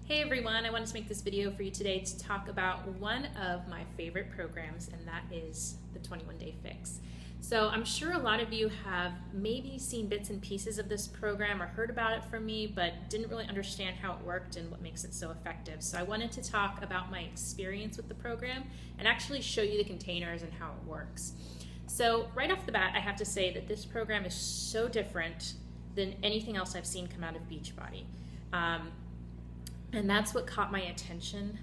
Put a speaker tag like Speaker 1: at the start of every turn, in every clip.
Speaker 1: Hey everyone, I wanted to make this video for you today to talk about one of my favorite programs, and that is the 21 Day Fix. So I'm sure a lot of you have maybe seen bits and pieces of this program or heard about it from me, but didn't really understand how it worked and what makes it so effective. So I wanted to talk about my experience with the program and actually show you the containers and how it works. So right off the bat, I have to say that this program is so different than anything else I've seen come out of Beachbody. And that's what caught my attention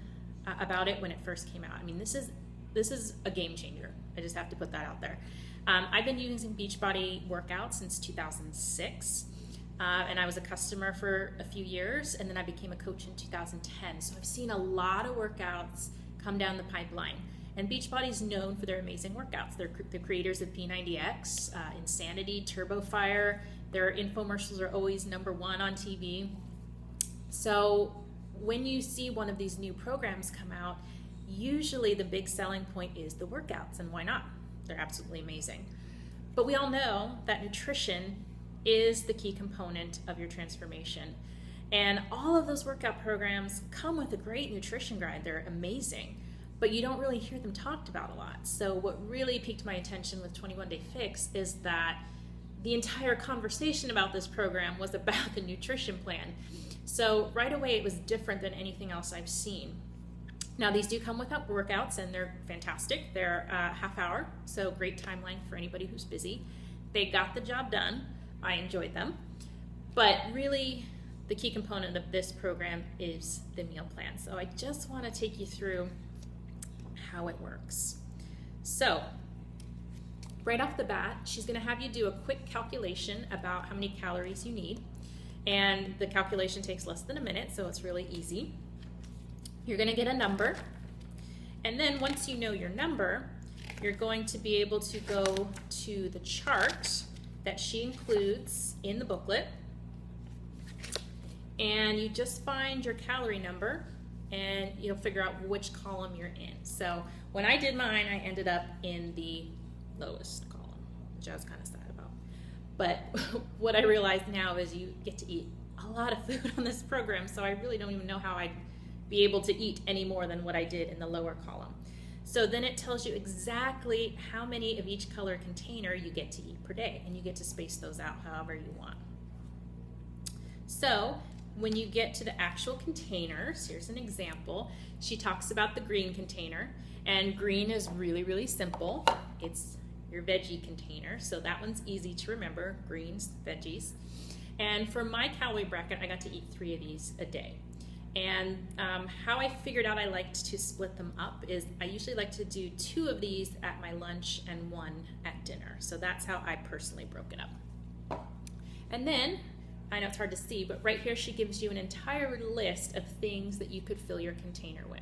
Speaker 1: about it when it first came out. I mean, this is a game changer. I just have to put that out there. I've been using Beachbody workouts since 2006, and I was a customer for a few years, and then I became a coach in 2010. So I've seen a lot of workouts come down the pipeline. And Beachbody is known for their amazing workouts. They're the creators of P90X, Insanity, TurboFire. Their infomercials are always #1 on TV. So when you see one of these new programs come out, usually the big selling point is the workouts, and why not? They're absolutely amazing. But we all know that nutrition is the key component of your transformation. And all of those workout programs come with a great nutrition guide. They're amazing, but you don't really hear them talked about a lot. So what really piqued my attention with 21 Day Fix is that the entire conversation about this program was about the nutrition plan. So right away, it was different than anything else I've seen. Now, these do come without workouts, and they're fantastic. They're half hour, so great timeline for anybody who's busy. They got the job done. I enjoyed them. But really, the key component of this program is the meal plan. So I just want to take you through how it works. So right off the bat, she's going to have you do a quick calculation about how many calories you need. And the calculation takes less than a minute, so it's really easy. You're going to get a number. And then once you know your number, you're going to be able to go to the chart that she includes in the booklet. And you just find your calorie number, and you'll figure out which column you're in. So when I did mine, I ended up in the lowest column, which I was kind of sad about. But what I realize now is you get to eat a lot of food on this program, so I really don't even know how I'd be able to eat any more than what I did in the lower column. So then it tells you exactly how many of each color container you get to eat per day, and you get to space those out however you want. So when you get to the actual containers, here's an example. She talks about the green container, and green is really, really simple. It's your veggie container, so that one's easy to remember, greens, veggies. And for my calorie bracket, I got to eat 3 of these a day. And how I figured out I liked to split them up is I usually like to do 2 of these at my lunch and 1 at dinner. So that's how I personally broke it up. And then, I know it's hard to see, but right here she gives you an entire list of things that you could fill your container with.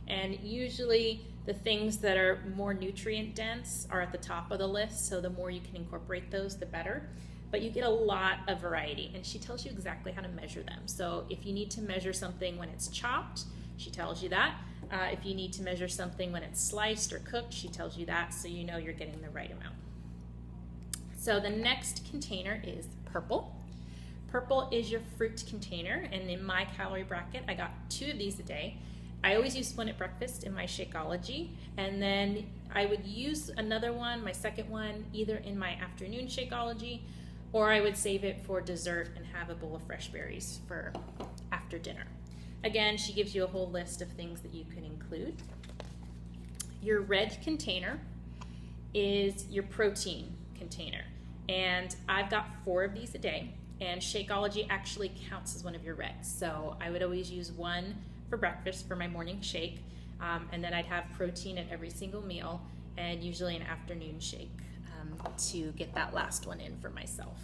Speaker 1: And usually the things that are more nutrient dense are at the top of the list, so the more you can incorporate those, the better. But you get a lot of variety, and she tells you exactly how to measure them. So if you need to measure something when it's chopped, she tells you that. If you need to measure something when it's sliced or cooked, she tells you that, so you know you're getting the right amount. So the next container is purple. Purple is your fruit container, and in my calorie bracket, I got 2 of these a day. I always use one at breakfast in my Shakeology, and then I would use another one, my second one, either in my afternoon Shakeology, or I would save it for dessert and have a bowl of fresh berries for after dinner. Again, she gives you a whole list of things that you can include. Your red container is your protein container, and I've got 4 of these a day, and Shakeology actually counts as one of your reds. So I would always use one for breakfast for my morning shake, and then I'd have protein at every single meal, and usually an afternoon shake to get that last one in for myself.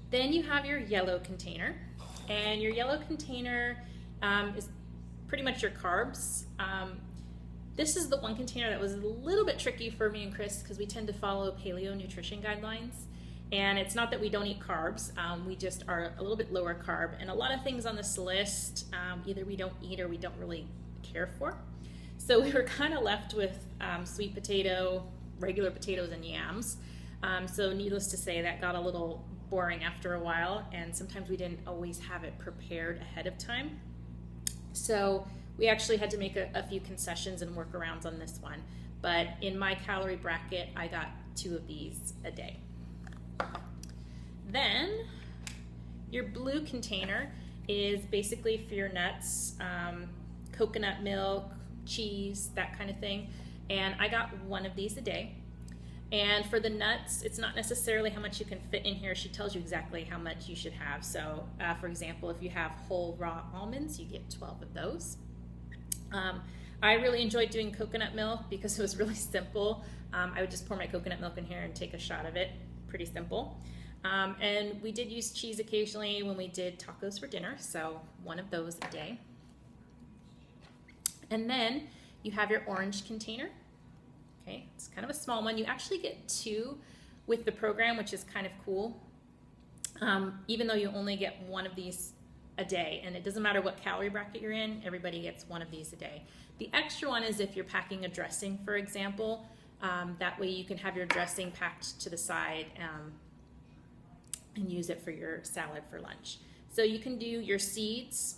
Speaker 1: Then you have your yellow container, and your yellow container is pretty much your carbs. This is the one container that was a little bit tricky for me and Chris because we tend to follow paleo nutrition guidelines. And it's not that we don't eat carbs, we just are a little bit lower carb. And a lot of things on this list, either we don't eat or we don't really care for. So we were kind of left with sweet potato, regular potatoes, and yams. So needless to say, that got a little boring after a while, and sometimes we didn't always have it prepared ahead of time. So we actually had to make a few concessions and workarounds on this one. But in my calorie bracket, I got 2 of these a day. Then your blue container is basically for your nuts, coconut milk, cheese, that kind of thing. And I got 1 of these a day. And for the nuts, it's not necessarily how much you can fit in here. She tells you exactly how much you should have. So for example, if you have whole raw almonds, you get 12 of those. I really enjoyed doing coconut milk because it was really simple. I would just pour my coconut milk in here and take a shot of it. Pretty simple. And we did use cheese occasionally when we did tacos for dinner, so 1 of those a day. And then you have your orange container. Okay, it's kind of a small one. You actually get 2 with the program, which is kind of cool. Even though you only get 1 of these a day, and it doesn't matter what calorie bracket you're in, everybody gets 1 of these a day. The extra one is if you're packing a dressing, for example. That way you can have your dressing packed to the side and use it for your salad for lunch. So you can do your seeds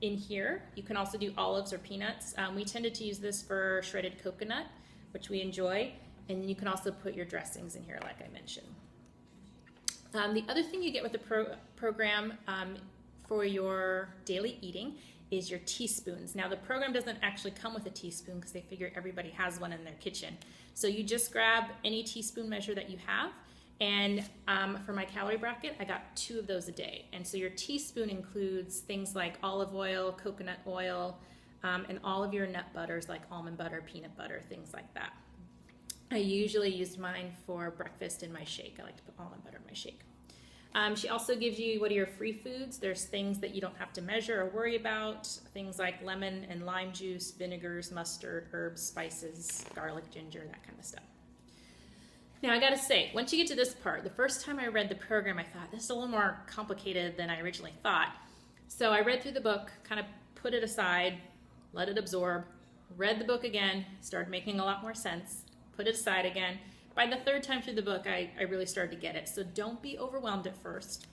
Speaker 1: in here. You can also do olives or peanuts. We tended to use this for shredded coconut, which we enjoy, and you can also put your dressings in here like I mentioned. The other thing you get with the program for your daily eating is your teaspoons. Now the program doesn't actually come with a teaspoon because they figure everybody has one in their kitchen. So you just grab any teaspoon measure that you have, and for my calorie bracket, I got 2 of those a day. And so your teaspoon includes things like olive oil, coconut oil, and all of your nut butters like almond butter, peanut butter, things like that. I usually use mine for breakfast in my shake. I like to put almond butter in my shake. She also gives you what are your free foods. There's things that you don't have to measure or worry about, things like lemon and lime juice, vinegars, mustard, herbs, spices, garlic, ginger, that kind of stuff. Now I gotta say, once you get to this part, the first time I read the program, I thought this is a little more complicated than I originally thought. So I read through the book, kind of put it aside, let it absorb, read the book again, started making a lot more sense, put it aside again. By the 3rd time through the book, I really started to get it. So don't be overwhelmed at first.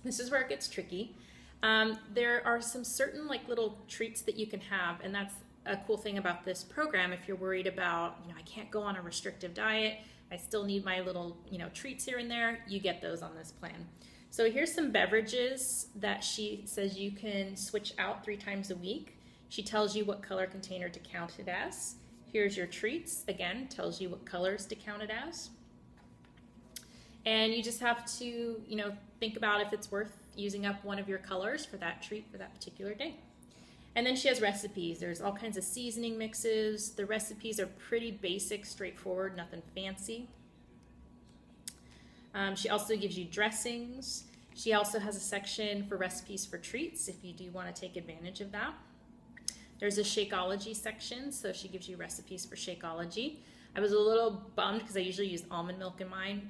Speaker 1: This is where it gets tricky. There are some certain like little treats that you can have, and that's a cool thing about this program. If you're worried about, I can't go on a restrictive diet, I still need my little, treats here and there, you get those on this plan. So here's some beverages that she says you can switch out 3 times a week. She tells you what color container to count it as. Here's your treats, again, tells you what colors to count it as. And you just have to, think about if it's worth using up one of your colors for that treat for that particular day. And then she has recipes. There's all kinds of seasoning mixes. The recipes are pretty basic, straightforward, nothing fancy. She also gives you dressings. She also has a section for recipes for treats if you do want to take advantage of that. There's a Shakeology section, so she gives you recipes for Shakeology. I was a little bummed because I usually use almond milk in mine,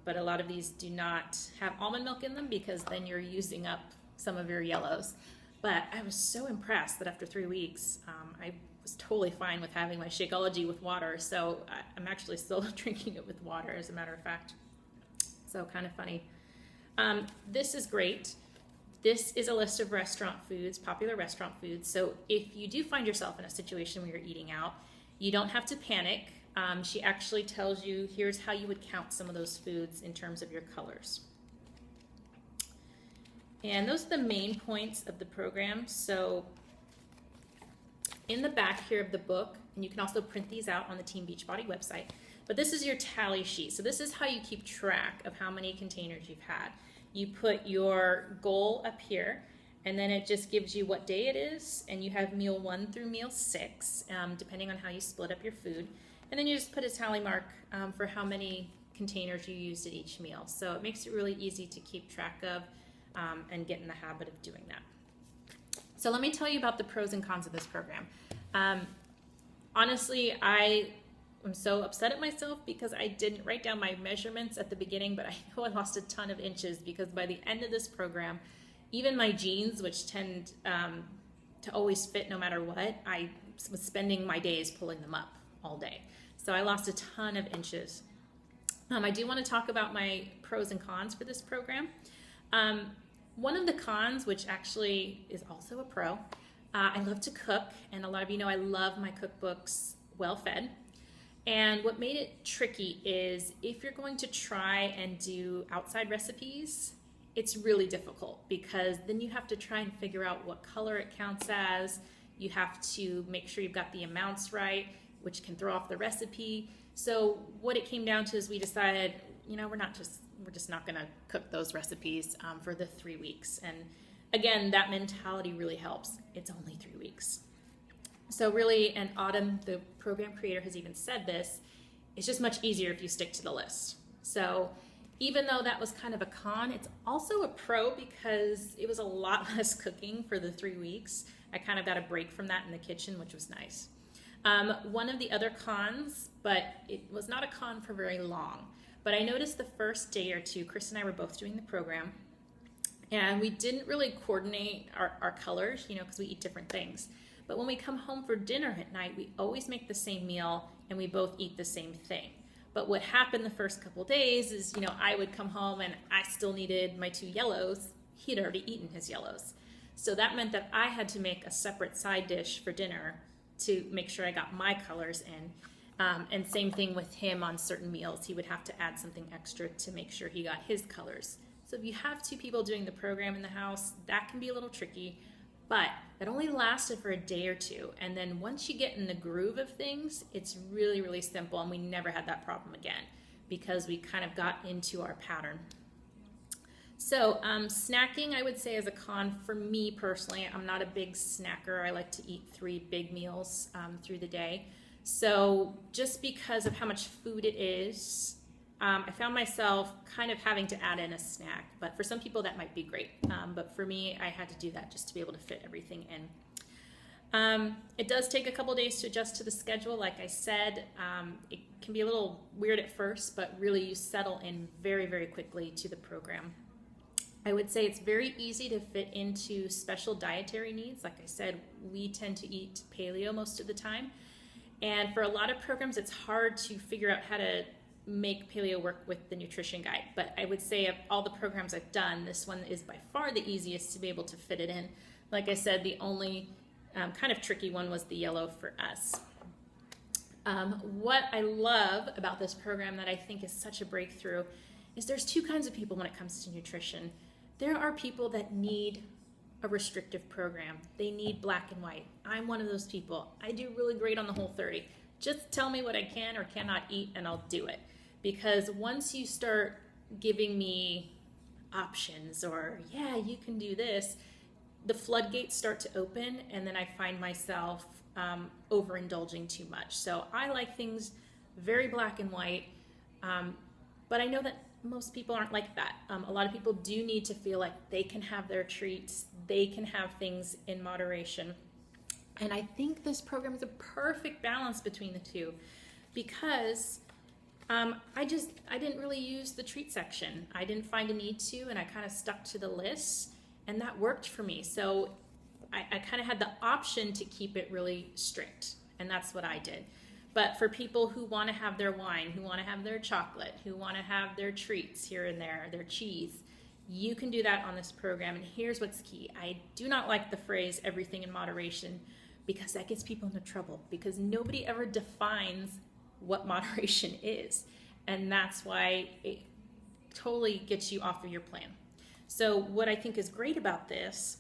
Speaker 1: but a lot of these do not have almond milk in them because then you're using up some of your yellows. But I was so impressed that after 3 weeks, I was totally fine with having my Shakeology with water, so I'm actually still drinking it with water, as a matter of fact. So kind of funny. This is great. This is a list of restaurant foods, popular restaurant foods. So if you do find yourself in a situation where you're eating out, you don't have to panic. She actually tells you, here's how you would count some of those foods in terms of your colors. And those are the main points of the program. So in the back here of the book, and you can also print these out on the Team Beachbody website, but this is your tally sheet. So this is how you keep track of how many containers you've had. You put your goal up here, and then it just gives you what day it is, and you have meal 1 through meal 6, depending on how you split up your food. And then you just put a tally mark for how many containers you used at each meal. So it makes it really easy to keep track of and get in the habit of doing that. So let me tell you about the pros and cons of this program. Honestly, I am so upset at myself because I didn't write down my measurements at the beginning, but I know I lost a ton of inches because by the end of this program, even my jeans, which tend to always fit no matter what, I was spending my days pulling them up all day. So I lost a ton of inches. I do want to talk about my pros and cons for this program. One of the cons, which actually is also a pro, I love to cook, and a lot of you know I love my cookbooks well fed. And what made it tricky is if you're going to try and do outside recipes, it's really difficult because then you have to try and figure out what color it counts as. You have to make sure you've got the amounts right, which can throw off the recipe. So what it came down to is we decided, you know, we're just not going to cook those recipes for the 3 weeks. And again, that mentality really helps. It's only 3 weeks. So really, and Autumn, the program creator, has even said this, it's just much easier if you stick to the list. So even though that was kind of a con, it's also a pro because it was a lot less cooking for the 3 weeks. I kind of got a break from that in the kitchen, which was nice. One of the other cons, but it was not a con for very long, but I noticed the first day or two, Chris and I were both doing the program, and we didn't really coordinate our colors, you know, because we eat different things. But when we come home for dinner at night, we always make the same meal and we both eat the same thing. But what happened the first couple days is, you know, I would come home and I still needed my 2 yellows. He had already eaten his yellows. So that meant that I had to make a separate side dish for dinner to make sure I got my colors in. And same thing with him on certain meals. He would have to add something extra to make sure he got his colors. So if you have 2 people doing the program in the house, that can be a little tricky. But that only lasted for a day or 2. And then once you get in the groove of things, it's really, really simple. And we never had that problem again because we kind of got into our pattern. So snacking, I would say, is a con for me personally. I'm not a big snacker. I like to eat 3 big meals through the day. So just because of how much food it is, I found myself kind of having to add in a snack, but for some people that might be great. But for me, I had to do that just to be able to fit everything in. It does take a couple days to adjust to the schedule. Like I said, it can be a little weird at first, but really you settle in very, very quickly to the program. I would say it's very easy to fit into special dietary needs. Like I said, we tend to eat paleo most of the time. And for a lot of programs, it's hard to figure out how to make paleo work with the nutrition guide. But I would say of all the programs I've done, this one is by far the easiest to be able to fit it in. Like I said, the only kind of tricky one was the yellow for us. What I love about this program that I think is such a breakthrough is there's 2 kinds of people when it comes to nutrition. There are people that need a restrictive program. They need black and white. I'm one of those people. I do really great on the Whole30. Just tell me what I can or cannot eat and I'll do it. Because once you start giving me options or, yeah, you can do this, the floodgates start to open and then I find myself overindulging too much. So I like things very black and white, but I know that most people aren't like that. A lot of people do need to feel like they can have their treats, they can have things in moderation. And I think this program is a perfect balance between the 2 because I didn't really use the treat section. I didn't find a need to, and I kind of stuck to the list, and that worked for me. So I kind of had the option to keep it really strict, and that's what I did. But for people who want to have their wine, who want to have their chocolate, who want to have their treats here and there, their cheese, you can do that on this program. And here's what's key. I do not like the phrase everything in moderation because that gets people into trouble because nobody ever defines what moderation is. And that's why it totally gets you off of your plan. So what I think is great about this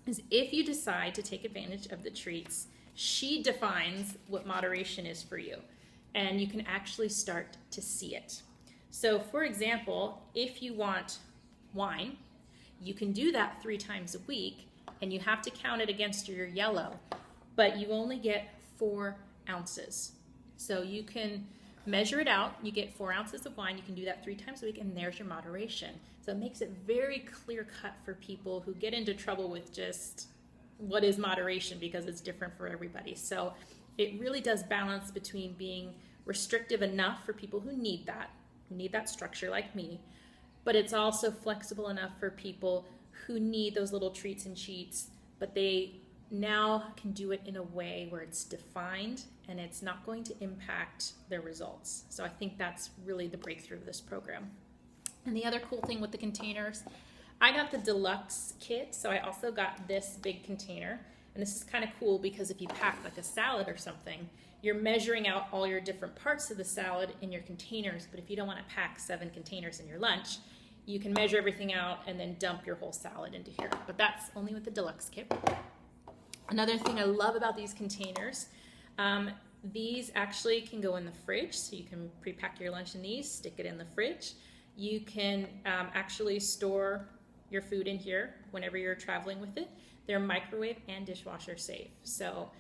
Speaker 1: is if you decide to take advantage of the treats, she defines what moderation is for you, and you can actually start to see it. So for example, if you want wine, you can do that 3 times a week, and you have to count it against your yellow, but you only get 4 ounces. So you can measure it out, you get 4 ounces of wine, you can do that 3 times a week, and there's your moderation. So it makes it very clear cut for people who get into trouble with just what is moderation because it's different for everybody. So it really does balance between being restrictive enough for people who need that structure like me, but it's also flexible enough for people who need those little treats and cheats, but they now can do it in a way where it's defined and it's not going to impact their results. So I think that's really the breakthrough of this program. And the other cool thing with the containers, I got the deluxe kit, so I also got this big container. And this is kind of cool because if you pack like a salad or something, you're measuring out all your different parts of the salad in your containers. But if you don't want to pack 7 containers in your lunch, you can measure everything out and then dump your whole salad into here. But that's only with the deluxe kit. Another thing I love about these containers, these actually can go in the fridge, so you can pre-pack your lunch in these, stick it in the fridge. You can actually store your food in here whenever you're traveling with it. They're microwave and dishwasher safe, so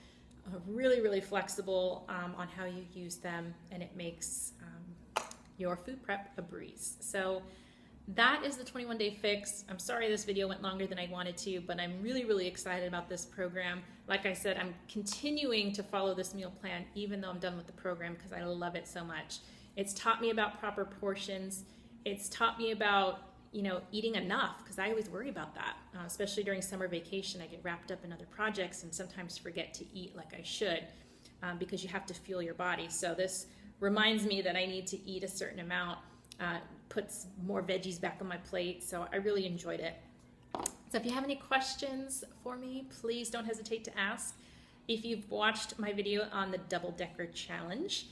Speaker 1: really, really flexible on how you use them, and it makes your food prep a breeze. So that is the 21-day fix. I'm sorry this video went longer than I wanted to, but I'm really, really excited about this program. Like I said, I'm continuing to follow this meal plan even though I'm done with the program because I love it so much. It's taught me about proper portions. It's taught me about, eating enough, because I always worry about that, especially during summer vacation. I get wrapped up in other projects and sometimes forget to eat like I should because you have to fuel your body. So this reminds me that I need to eat a certain amount, puts more veggies back on my plate, so I really enjoyed it. So if you have any questions for me, please don't hesitate to ask. If you've watched my video on the Double Decker Challenge,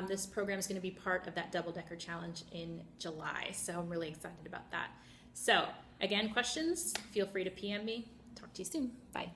Speaker 1: this program is going to be part of that Double Decker Challenge in July, so I'm really excited about that. So again, questions, feel free to PM me. Talk to you soon. Bye.